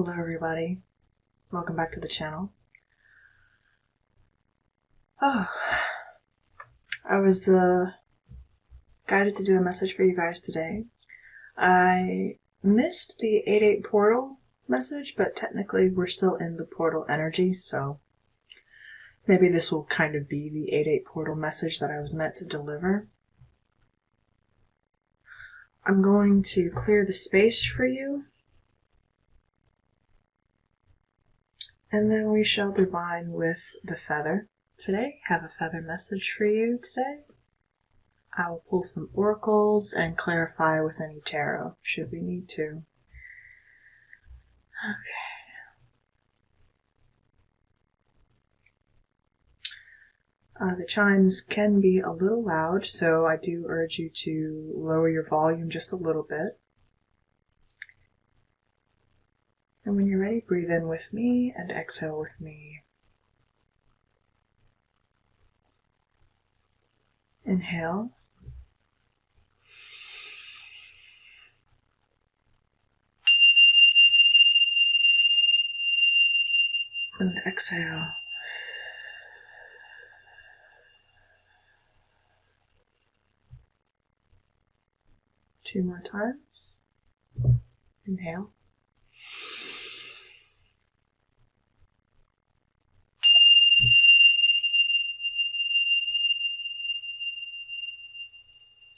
Hello everybody, welcome back to the channel. I was guided to do a message for you guys today. I missed the 8-8 portal message, but technically we're still in the portal energy, so maybe this will kind of be the 8-8 portal message that I was meant to deliver. I'm going to clear the space for you, and then we shall divine with the feather. Today, I have a feather message for you today. I will pull some oracles and clarify with any tarot, should we need to. Okay. The chimes can be a little loud, so I do urge you to lower your volume just a little bit. And when you're ready, breathe in with me and exhale with me. Inhale. And exhale. Two more times. Inhale.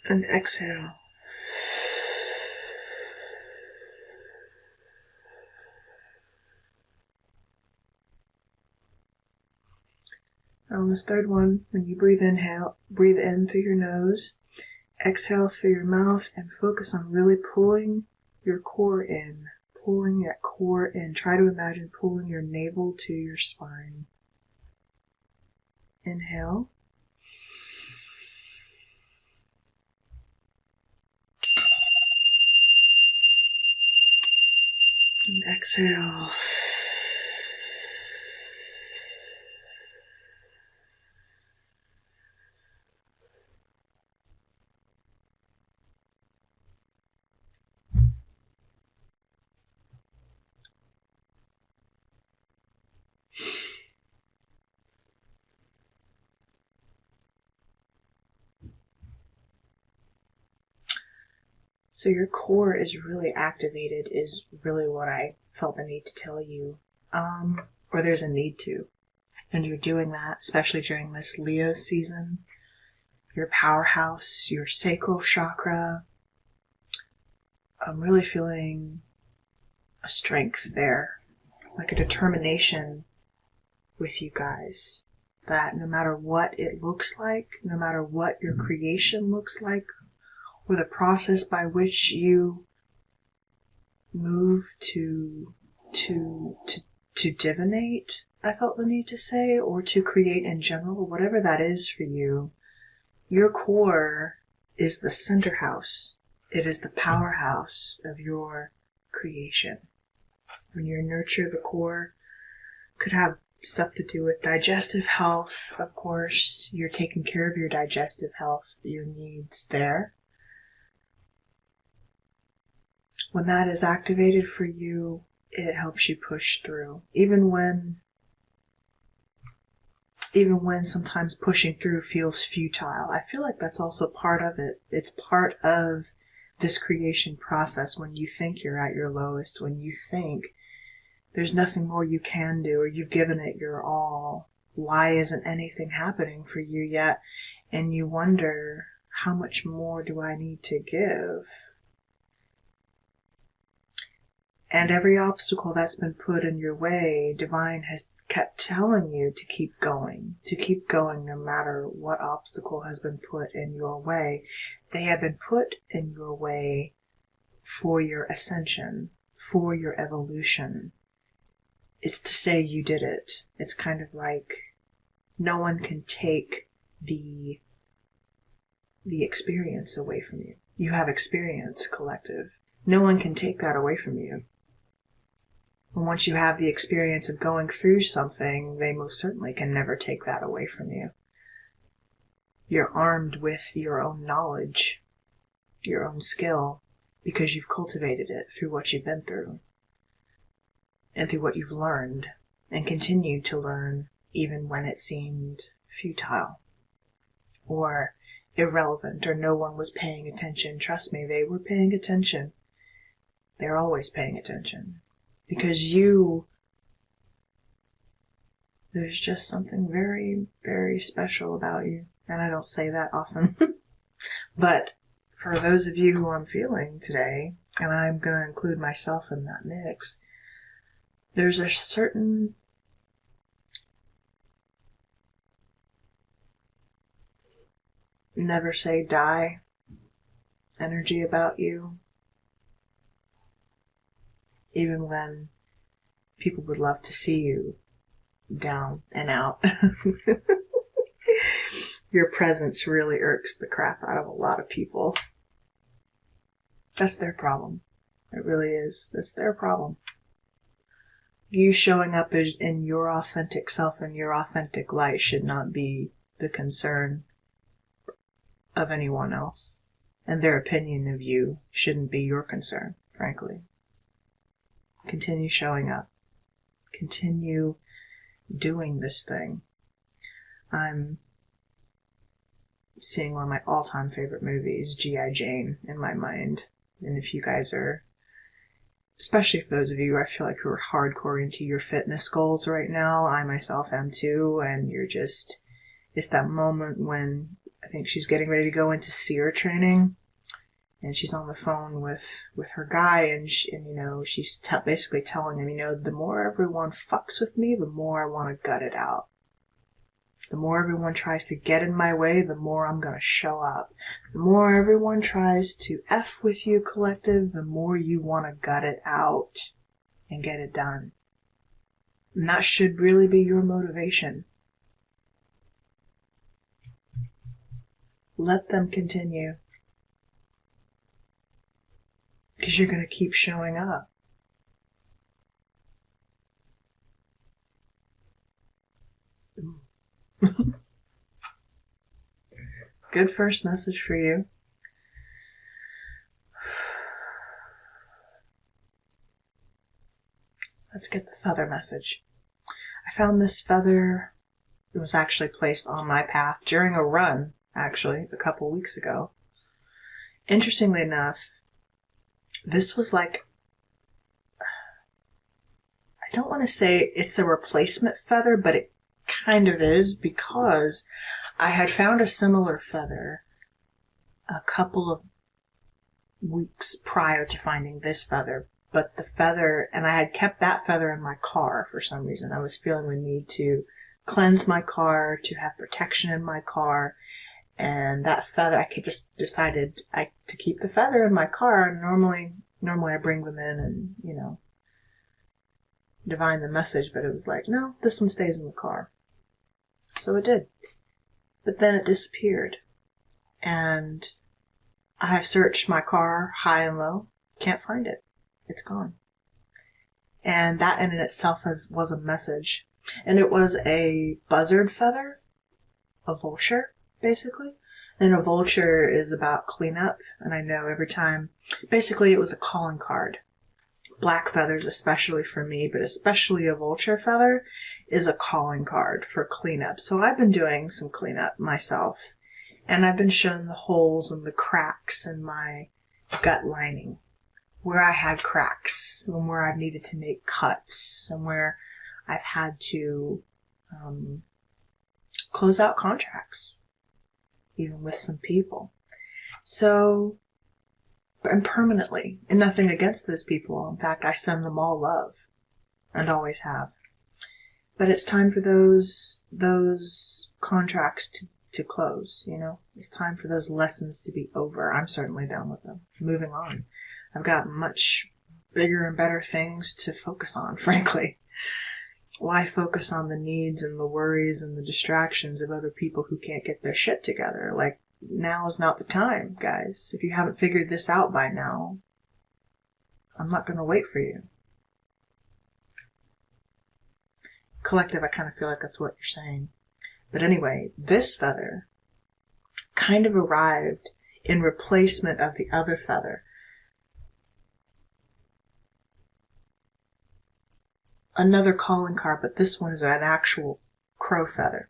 And exhale. On this third one, when you breathe in through your nose, exhale through your mouth, and focus on really pulling your core in. Pulling that core in. Try to imagine pulling your navel to your spine. Inhale. And exhale. So your core is really activated is really what I felt the need to tell you. Or there's a need to. And you're doing that, especially during this Leo season. Your powerhouse, your sacral chakra. I'm really feeling a strength there. Like a determination with you guys. That no matter what it looks like, no matter what your creation looks like, or the process by which you move to divinate, I felt the need to say, or to create in general, whatever that is for you, your core is the center house. It is the powerhouse of your creation. When you nurture the core, could have stuff to do with digestive health, of course. You're taking care of your digestive health, your needs there. When that is activated for you, it helps you push through. Even when sometimes pushing through feels futile. I feel like that's also part of it. It's part of this creation process when you think you're at your lowest, when you think there's nothing more you can do or you've given it your all. Why isn't anything happening for you yet? And you wonder, how much more do I need to give? And every obstacle that's been put in your way, Divine has kept telling you to keep going no matter what obstacle has been put in your way. They have been put in your way for your ascension, for your evolution. It's to say you did it. It's kind of like no one can take the experience away from you. You have experience, collective. No one can take that away from you. And once you have the experience of going through something, they most certainly can never take that away from you. You're armed with your own knowledge, your own skill, because you've cultivated it through what you've been through. and through what you've learned and continue to learn even when it seemed futile or irrelevant or no one was paying attention. Trust me, they were paying attention. They're always paying attention because there's just something very, very special about you. And I don't say that often. But for those of you who I'm feeling today, and I'm going to include myself in that mix, there's a certain never say die energy about you. Even when people would love to see you down and out. Your presence really irks the crap out of a lot of people. That's their problem. It really is. That's their problem. You showing up in your authentic self and your authentic light should not be the concern of anyone else. And their opinion of you shouldn't be your concern, frankly. Continue showing up. Continue doing this thing. I'm seeing one of my all-time favorite movies, G.I. Jane, in my mind. And if you guys are, especially for those of you I feel like who are hardcore into your fitness goals right now, I myself am too, and it's that moment when I think she's getting ready to go into SEER training, and she's on the phone with her guy, and she's basically telling him, the more everyone fucks with me, the more I want to gut it out. The more everyone tries to get in my way, the more I'm going to show up. The more everyone tries to F with you, collective, the more you want to gut it out and get it done. And that should really be your motivation. Let them continue. Because you're going to keep showing up. Good first message for you. Let's get the feather message. I found this feather. It was actually placed on my path during a run, actually, a couple weeks ago. Interestingly enough, this was like, I don't want to say it's a replacement feather, but it kind of is, because I had found a similar feather a couple of weeks prior to finding this feather. But the feather, and I had kept that feather in my car for some reason. I was feeling the need to cleanse my car, to have protection in my car. And that feather, I could just decided to keep the feather in my car. And normally I bring them in and, divine the message. But it was like, no, this one stays in the car. So it did. But then it disappeared. And I have searched my car high and low. Can't find it. It's gone. And that in itself was a message. And it was a buzzard feather. A vulture, basically. And a vulture is about cleanup. And I know every time, basically it was a calling card. Black feathers, especially for me, but especially a vulture feather, is a calling card for cleanup. So I've been doing some cleanup myself. And I've been shown the holes and the cracks in my gut lining. Where I had cracks, and where I've needed to make cuts, and where I've had to close out contracts, even with some people. So, and permanently, and nothing against those people. In fact, I send them all love, and always have. But it's time for those contracts to close, It's time for those lessons to be over. I'm certainly done with them. Moving on. I've got much bigger and better things to focus on, frankly. Why focus on the needs and the worries and the distractions of other people who can't get their shit together? Like, now is not the time, guys. If you haven't figured this out by now, I'm not going to wait for you. Collective, I kind of feel like that's what you're saying. But anyway, this feather kind of arrived in replacement of the other feather. another calling card, but this one is an actual crow feather,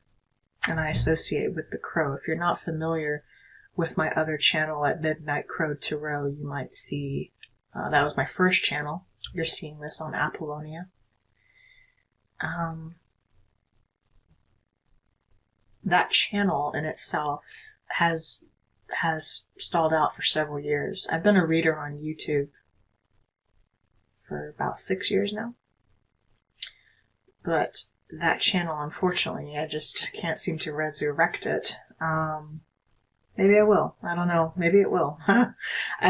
and I associate with the crow. If you're not familiar with my other channel at Midnight Crow Tarot, you might see, that was my first channel. You're seeing this on Apollonia. That channel in itself has stalled out for several years. I've been a reader on YouTube for about 6 years now. But that channel, unfortunately, I just can't seem to resurrect it. Maybe I will. I don't know. Maybe it will. I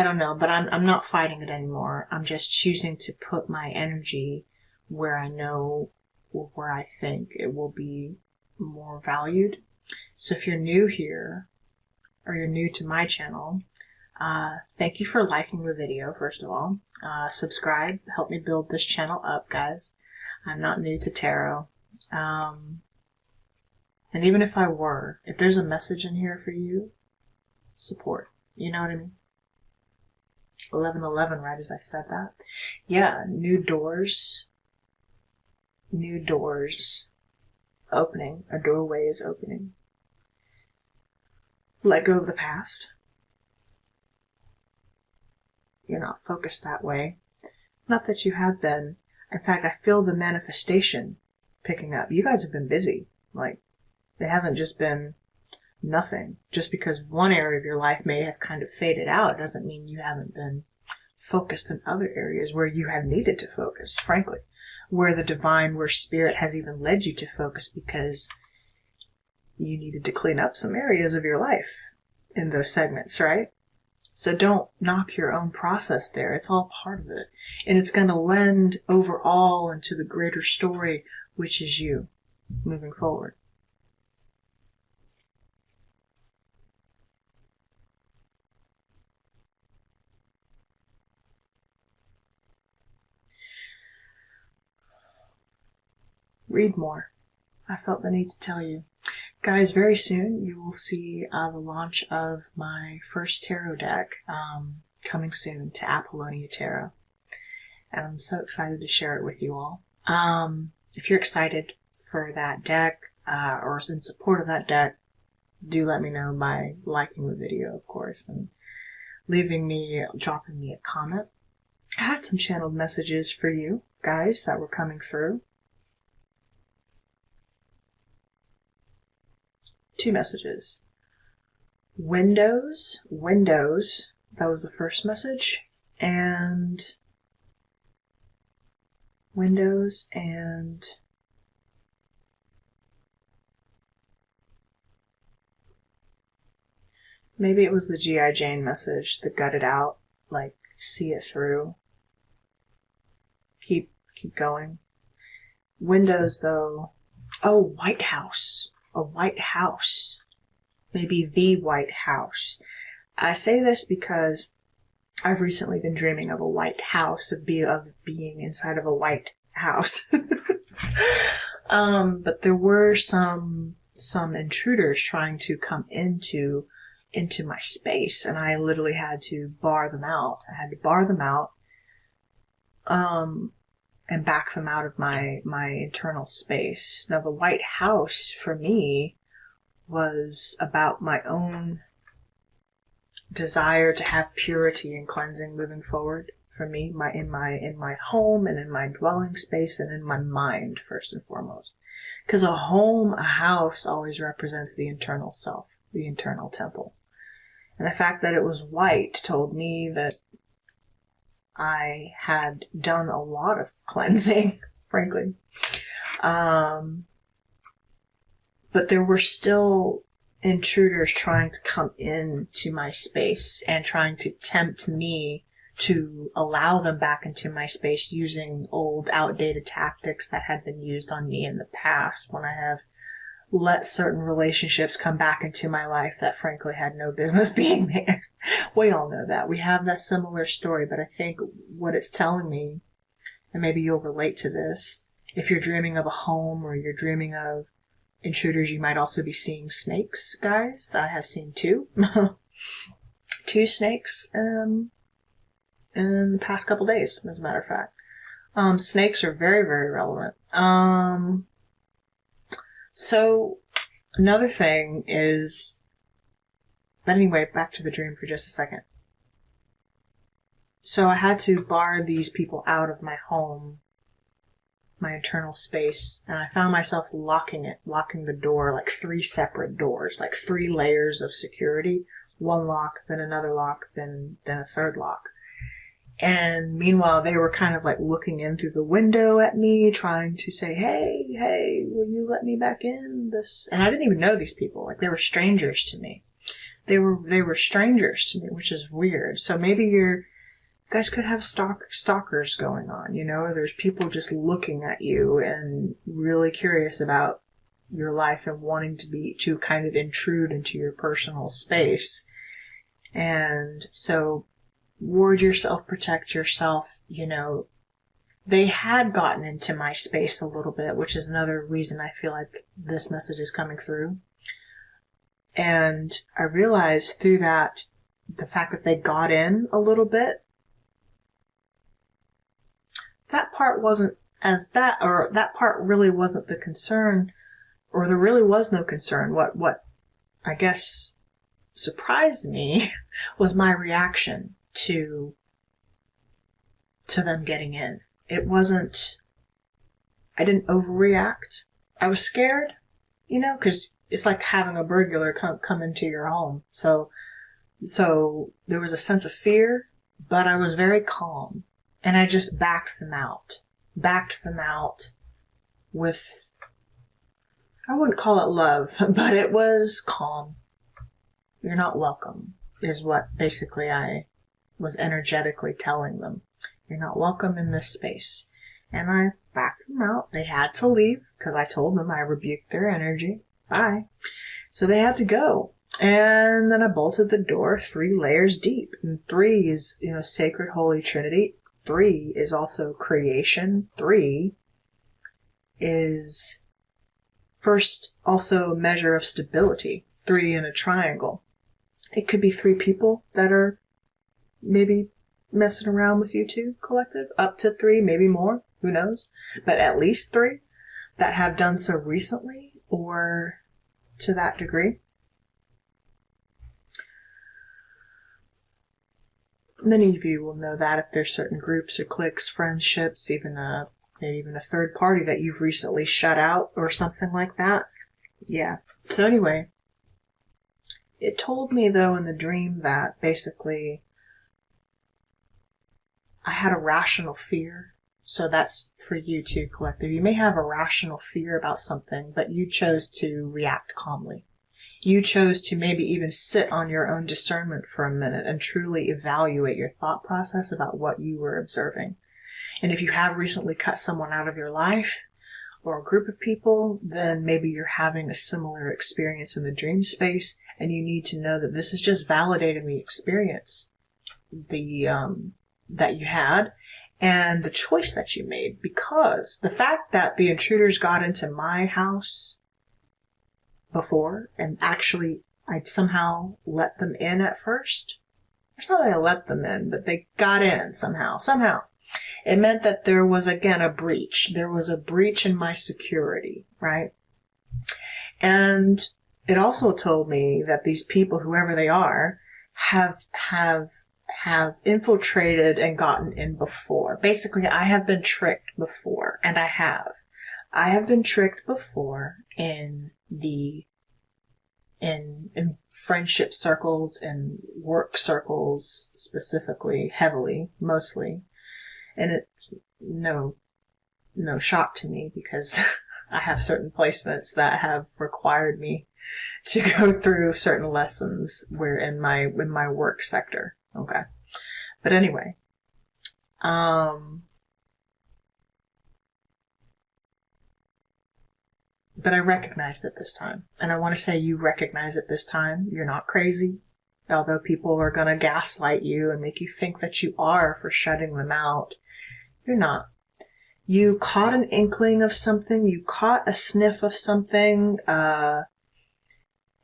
don't know. But I'm not fighting it anymore. I'm just choosing to put my energy where I know, or where I think it will be more valued. So if you're new here, or you're new to my channel, thank you for liking the video, first of all. Subscribe. Help me build this channel up, guys. I'm not new to tarot. And even if I were, if there's a message in here for you, support. You know what I mean? 11:11, right as I said that. Yeah, new doors. New doors opening. A doorway is opening. Let go of the past. You're not focused that way. Not that you have been. In fact, I feel the manifestation picking up. You guys have been busy. Like, it hasn't just been nothing. Just because one area of your life may have kind of faded out doesn't mean you haven't been focused in other areas where you have needed to focus, frankly. Where the divine, where spirit has even led you to focus because you needed to clean up some areas of your life in those segments, right? So don't knock your own process there. It's all part of it. And it's going to lend overall into the greater story, which is you moving forward. Read more. I felt the need to tell you. Guys, very soon you will see the launch of my first tarot deck coming soon to Apollonia Tarot. And I'm so excited to share it with you all. If you're excited for that deck or is in support of that deck, do let me know by liking the video, of course, and dropping me a comment. I had some channeled messages for you guys that were coming through. 2 messages. Windows, that was the first message, and windows, and maybe it was the G.I. Jane message, the gut it out, like, see it through, keep going. Windows, though, oh, White House. A White House. Maybe the White House. I say this because I've recently been dreaming of a White House, of being inside of a White House. But there were some intruders trying to come into my space, and I literally had to bar them out. I had to bar them out, and back them out of my internal space. Now, the White House, for me, was about my own desire to have purity and cleansing moving forward. For me, in my home and in my dwelling space and in my mind, first and foremost. Because a house always represents the internal self, the internal temple. And the fact that it was white told me that I had done a lot of cleansing, frankly. But there were still intruders trying to come into my space and trying to tempt me to allow them back into my space using old, outdated tactics that had been used on me in the past when I have let certain relationships come back into my life that frankly had no business being there. We all know that. We have that similar story, but I think what it's telling me, and maybe you'll relate to this, if you're dreaming of a home or you're dreaming of intruders, you might also be seeing snakes, guys. I have seen 2. 2 snakes in the past couple days, as a matter of fact. Snakes are very, very relevant. So another thing is, but anyway, back to the dream for just a second. So I had to bar these people out of my home, my internal space, and I found myself locking the door, like 3 separate doors, like 3 layers of security, 1 lock, then another lock, then a 3rd lock. And meanwhile, they were kind of like looking in through the window at me, trying to say, hey, will you let me back in? And I didn't even know these people. Like, they were strangers to me. They were strangers to me, which is weird. So maybe you guys could have stalkers going on, there's people just looking at you and really curious about your life and wanting to kind of intrude into your personal space. And so ward yourself, protect yourself, They had gotten into my space a little bit, which is another reason I feel like this message is coming through. And I realized through that, the fact that they got in a little bit, that part wasn't as bad, or that part really wasn't the concern, or there really was no concern. What I guess surprised me was my reaction to them getting in. It wasn't, I didn't overreact. I was scared, because it's like having a burglar come into your home. So there was a sense of fear, but I was very calm. And I just backed them out with, I wouldn't call it love, but it was calm. You're not welcome, is what basically I was energetically telling them. You're not welcome in this space. And I backed them out. They had to leave because I told them I rebuked their energy. Bye. So they had to go. And then I bolted the door 3 layers deep. And 3 is, sacred holy trinity. 3 is also creation. 3 is first also a measure of stability. 3 in a triangle. It could be 3 people that are maybe messing around with you too, collective. Up to 3, maybe more. Who knows? But at least 3 that have done so recently or to that degree. Many of you will know that if there's certain groups or cliques, friendships, maybe even a third party that you've recently shut out or something like that. Yeah. So anyway, it told me though in the dream that basically I had a rational fear. So that's for you too, collective. You may have a rational fear about something, but you chose to react calmly. You chose to maybe even sit on your own discernment for a minute and truly evaluate your thought process about what you were observing. And if you have recently cut someone out of your life or a group of people, then maybe you're having a similar experience in the dream space, and you need to know that this is just validating the experience that you had and the choice that you made, because the fact that the intruders got into my house before, and actually I'd somehow let them in at first. It's not that I let them in, but they got in somehow. It meant that there was, again, a breach. There was a breach in my security, right? And it also told me that these people, whoever they are, have infiltrated and gotten in before. Basically, I have been tricked before, and I have. I have been tricked before in friendship circles and work circles, specifically, heavily, mostly. And it's no shock to me because I have certain placements that have required me to go through certain lessons where in my work sector. Okay. But anyway, but I recognized it this time. And I want to say you recognize it this time. You're not crazy. Although people are going to gaslight you and make you think that you are for shutting them out. You're not. You caught an inkling of something. You caught a sniff of something.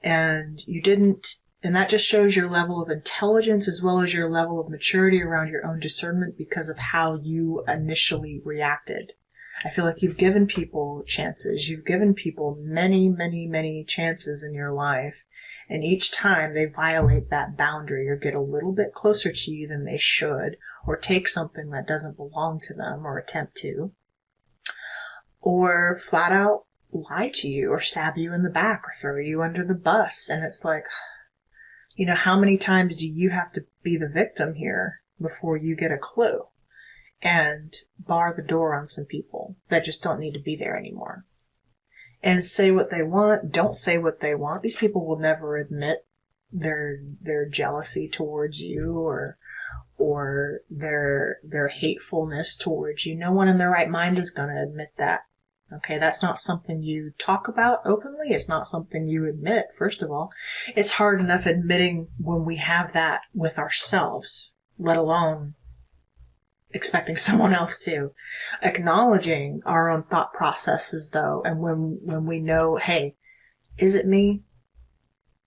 And you didn't And that just shows your level of intelligence as well as your level of maturity around your own discernment because of how you initially reacted. I feel like you've given people chances. You've given people many, many, many chances in your life. And each time they violate that boundary or get a little bit closer to you than they should, or take something that doesn't belong to them or attempt to, or flat out lie to you or stab you in the back or throw you under the bus. And it's like, you know, how many times do you have to be the victim here before you get a clue and bar the door on some people that just don't need to be there anymore? And say what they want, don't say what they want. These people will never admit their jealousy towards you or their hatefulness towards you. No one in their right mind is going to admit that. Okay, that's not something you talk about openly. It's not something you admit, first of all. It's hard enough admitting when we have that with ourselves, let alone expecting someone else to. Acknowledging our own thought processes, though, and when we know, hey, is it me?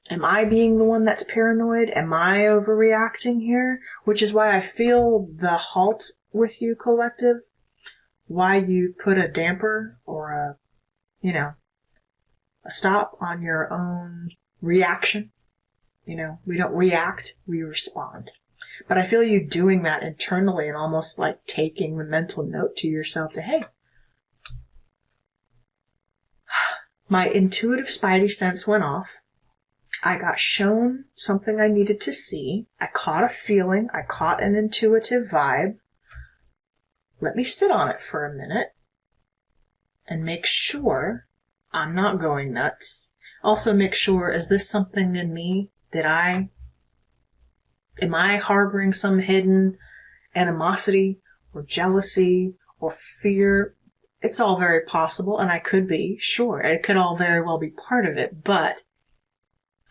Am I being the one that's paranoid? Am I overreacting here? Which is why I feel the halt with you, collective. Why you put a damper or a stop on your own reaction. You know, we don't react, we respond. But I feel you doing that internally and almost like taking the mental note to yourself to, hey, my intuitive spidey sense went off. I got shown something I needed to see. I caught a feeling. I caught an intuitive vibe. Let me sit on it for a minute and make sure I'm not going nuts. Also make sure, is this something in me? Am I harboring some hidden animosity or jealousy or fear? It's all very possible, and I could be, sure. It could all very well be part of it, but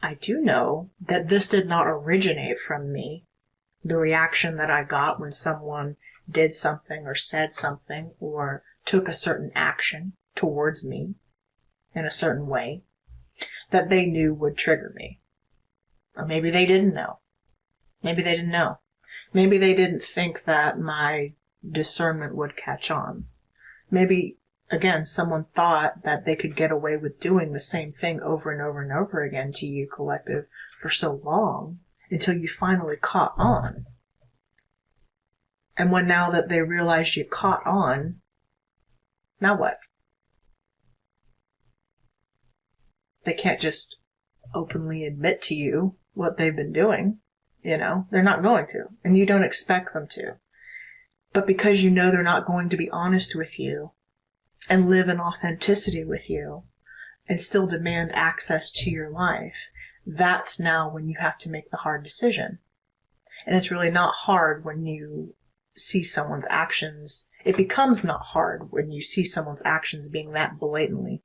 I do know that this did not originate from me. The reaction that I got when someone did something or said something or took a certain action towards me in a certain way that they knew would trigger me. Or maybe they didn't know. Maybe they didn't know. Maybe they didn't think that my discernment would catch on. Maybe, again, someone thought that they could get away with doing the same thing over and over and over again to you, collective, for so long until you finally caught on. And when now that they realized you caught on, now what? They can't just openly admit to you what they've been doing. You know, they're not going to. And you don't expect them to. But because you know they're not going to be honest with you and live in authenticity with you and still demand access to your life, that's now when you have to make the hard decision. And it's really not hard when you see someone's actions. It becomes not hard when you see someone's actions being that blatantly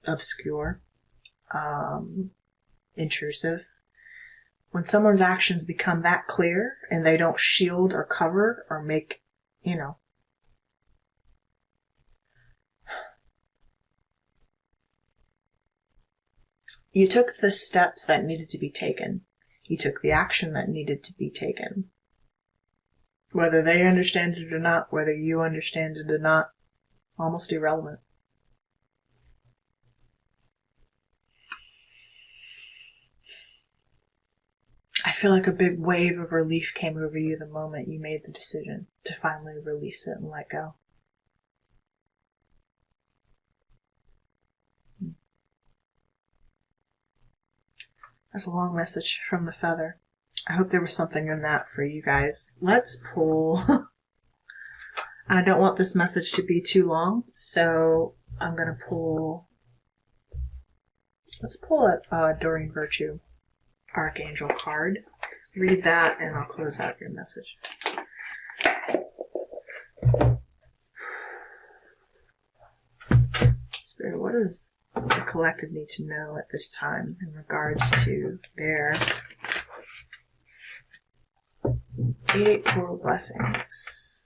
obscure, intrusive. When someone's actions become that clear and they don't shield or cover or make, you took the steps that needed to be taken. You took the action that needed to be taken. Whether they understand it or not, whether you understand it or not, almost irrelevant. I feel like a big wave of relief came over you the moment you made the decision to finally release it and let go. That's a long message from the feather. I hope there was something in that for you guys. Let's pull. I don't want this message to be too long, so I'm going to pull. Let's pull a Doreen Virtue Archangel card. Read that and I'll close out your message. Spirit, what does the collective need to know at this time in regards to their 8 portal blessings?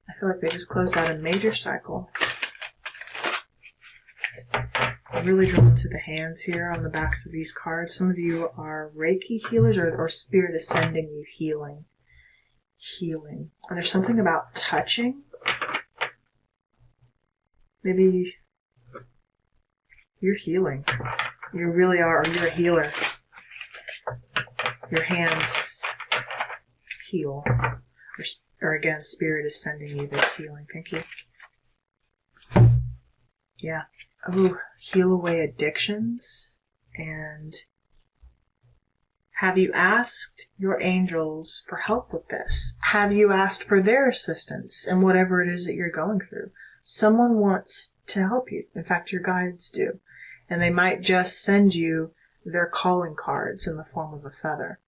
I feel like they just closed out a major cycle. really drawn to the hands here on the backs of these cards. Some of you are Reiki healers or spirit is sending you healing. Healing. And there's something about touching. Maybe you're healing. You really are, or you're a healer. Your hands heal. Or again, spirit is sending you this healing. Thank you. Yeah. Oh, heal away addictions. And have you asked your angels for help with this? Have you asked for their assistance in whatever it is that you're going through? Someone wants to help you. In fact, your guides do. And they might just send you their calling cards in the form of a feather.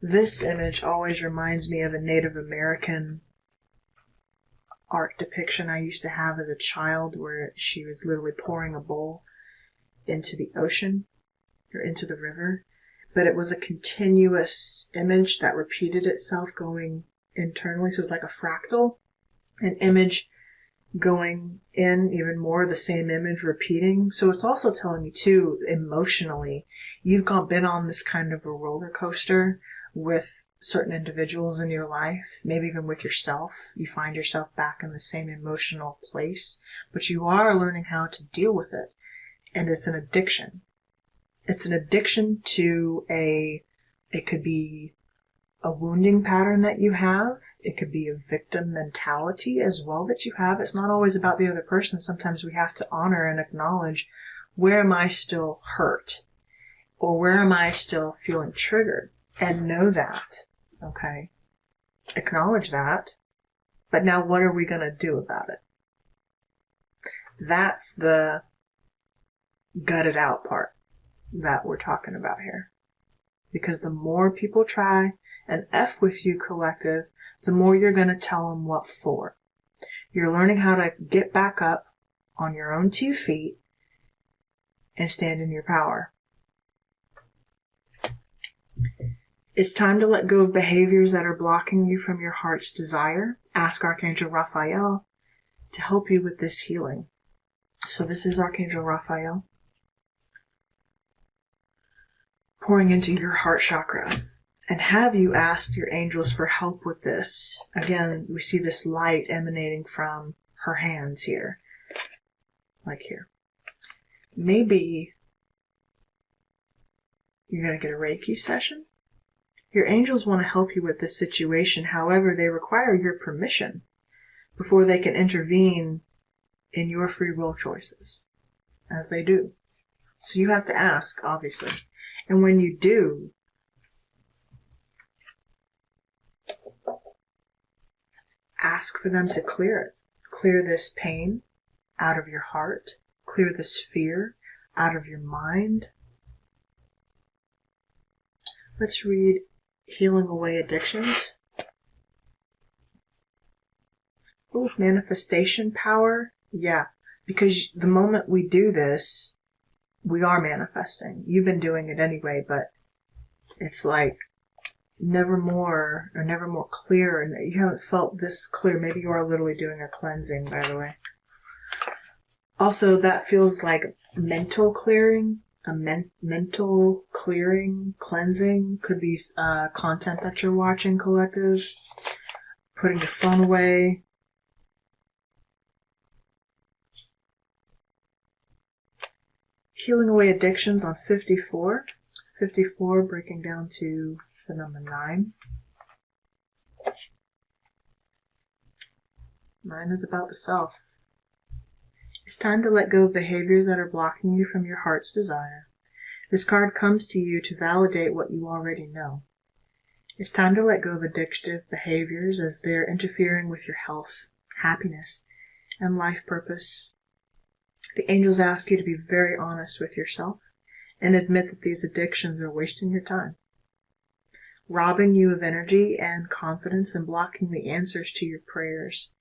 This image always reminds me of a Native American art depiction I used to have as a child, where she was literally pouring a bowl into the ocean or into the river. But it was a continuous image that repeated itself going internally. So it was like a fractal, an image going in, even more, the same image repeating. So it's also telling me too, emotionally, you've been on this kind of a roller coaster with certain individuals in your life, maybe even with yourself. You find yourself back in the same emotional place, but you are learning how to deal with it. And it's an addiction. It's an addiction to it could be a wounding pattern that you have. It could be a victim mentality as well that you have. It's not always about the other person. Sometimes we have to honor and acknowledge, where am I still hurt? Or where am I still feeling triggered? And know that, okay? Acknowledge that. But now what are we going to do about it? That's the gutted out part that we're talking about here. Because the more people try and F with you, collective, the more you're going to tell them what for. You're learning how to get back up on your own 2 feet and stand in your power. It's time to let go of behaviors that are blocking you from your heart's desire. Ask Archangel Raphael to help you with this healing. So this is Archangel Raphael pouring into your heart chakra. And have you asked your angels for help with this? Again, we see this light emanating from her hands here. Like here. Maybe you're going to get a Reiki session. Your angels want to help you with this situation. However, they require your permission before they can intervene in your free will choices, as they do. So you have to ask, obviously. And when you do, ask for them to clear it. Clear this pain out of your heart. Clear this fear out of your mind. Let's read Healing Away Addictions. Ooh, manifestation power. Yeah, because the moment we do this, we are manifesting. You've been doing it anyway, but it's like never more clear, and you haven't felt this clear. Maybe you are literally doing a cleansing, by the way. Also, that feels like mental clearing, mental clearing, cleansing. Could be content that you're watching, collective. Putting your phone away. Healing away addictions on 54. 54 breaking down to the number 9. 9 is about the self. It's time to let go of behaviors that are blocking you from your heart's desire. This card comes to you to validate what you already know. It's time to let go of addictive behaviors as they're interfering with your health, happiness, and life purpose. The angels ask you to be very honest with yourself and admit that these addictions are wasting your time, robbing you of energy and confidence and blocking the answers to your prayers.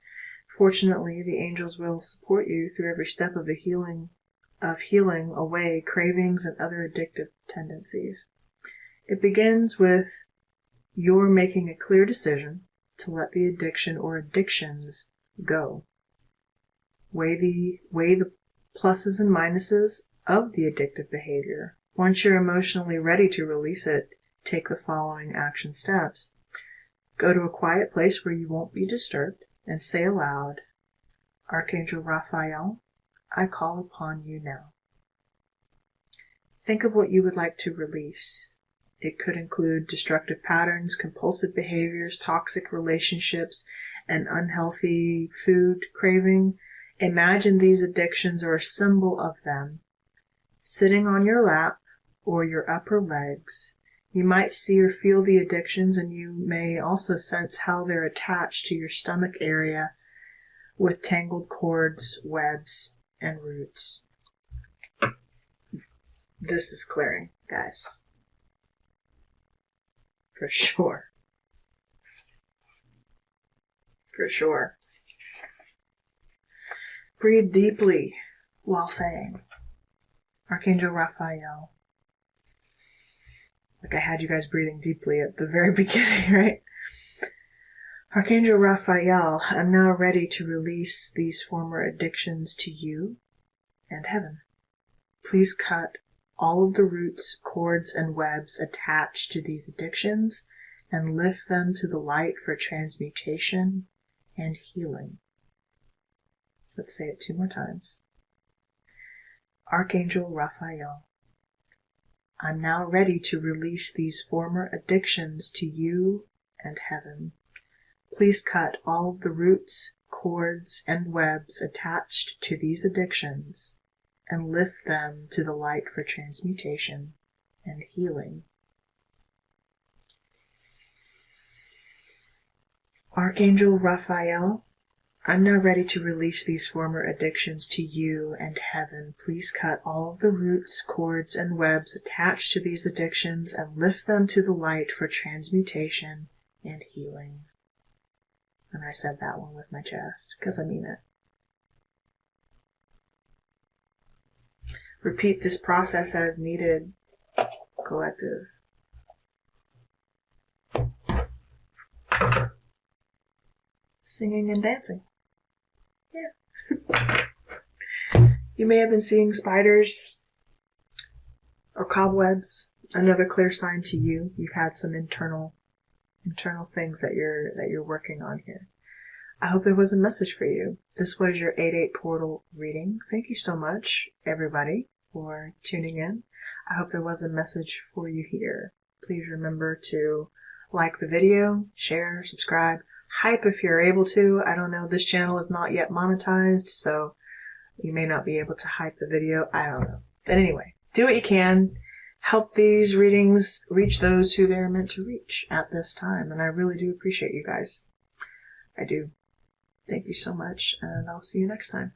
Fortunately, the angels will support you through every step of the healing away cravings and other addictive tendencies. It begins with your making a clear decision to let the addiction or addictions go. Weigh the pluses and minuses of the addictive behavior. Once you're emotionally ready to release it, take the following action steps. Go to a quiet place where you won't be disturbed and say aloud, Archangel Raphael, I call upon you now. Think of what you would like to release. It could include destructive patterns, compulsive behaviors, toxic relationships, and unhealthy food craving. Imagine these addictions or a symbol of them sitting on your lap or your upper legs. You might see or feel the addictions, and you may also sense how they're attached to your stomach area with tangled cords, webs, and roots. This is clearing, guys. For sure. For sure. Breathe deeply while saying, Archangel Raphael. Like I had you guys breathing deeply at the very beginning, right? Archangel Raphael, I'm now ready to release these former addictions to you and heaven. Please cut all of the roots, cords, and webs attached to these addictions and lift them to the light for transmutation and healing. Let's say it 2 more times. Archangel Raphael, I'm now ready to release these former addictions to you and heaven. Please cut all of the roots, cords, and webs attached to these addictions and lift them to the light for transmutation and healing. Archangel Raphael, I'm now ready to release these former addictions to you and heaven. Please cut all of the roots, cords, and webs attached to these addictions and lift them to the light for transmutation and healing. And I said that one with my chest, because I mean it. Repeat this process as needed, collective. Singing and dancing. Yeah. You may have been seeing spiders or cobwebs. Another clear sign to you. You've had some internal things that you're working on here. I hope there was a message for you. This was your 8/8 portal reading. Thank you so much, everybody, for tuning in. I hope there was a message for you here. Please remember to like the video, share, subscribe, hype if you're able to. I don't know, this channel is not yet monetized, so you may not be able to hype the video. I don't know. But anyway, do what you can. Help these readings reach those who they're meant to reach at this time. And I really do appreciate you guys. I do. Thank you so much, and I'll see you next time.